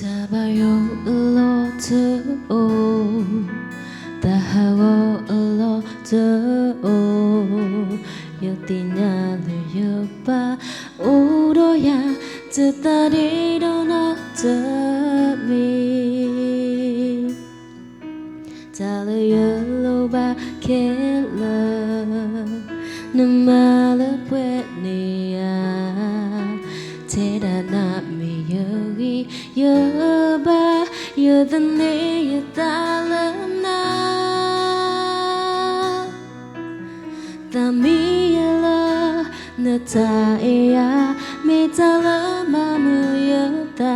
Tabayo loto tahago loto yotinya luyopa uroya tetari dono temi talayoloba kela namala puetnia Tedana mi yogi yoba yodane yatalana Tamiyala nataeya metala mamu yota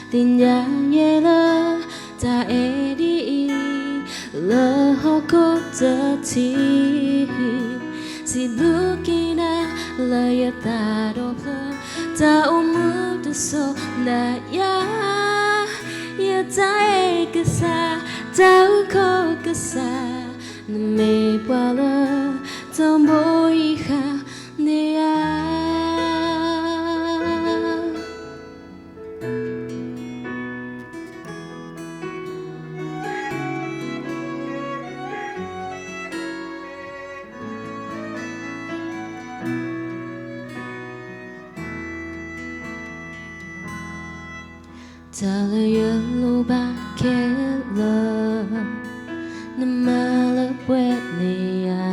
Tinya yela taedi lahoko tati Sibukina layatadopla ta umudu so na ya ta ekasa ta uko kasa na me pala tomboiha nea Talayoloba kela namala puetnia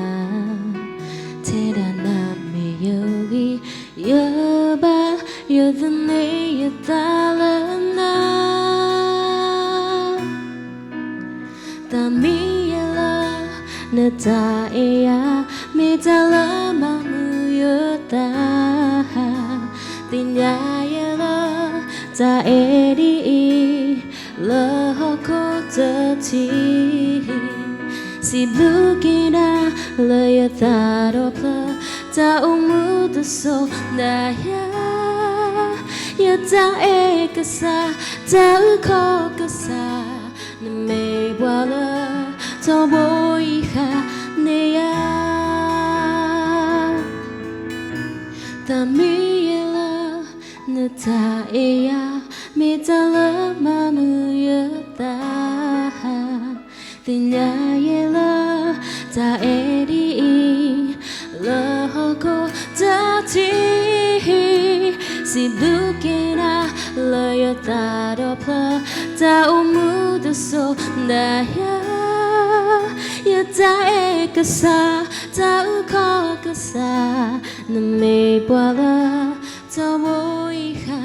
Tedana mi yogi yoba yodane yatalana Tamiyala nataeya metala mamu yota Tinyayala ta edi lahoko tati Sibukina layatadopla ta umudu so na ya ta ekasa ta uko kasa na me wala tomboiha nea Tamiyala nataeya metala mamu yota Tinya yela ta edi lahoko tati Sibukina layatadopla ta umudu so na ya ta ekasa ta uko kasa na me wala tomboiha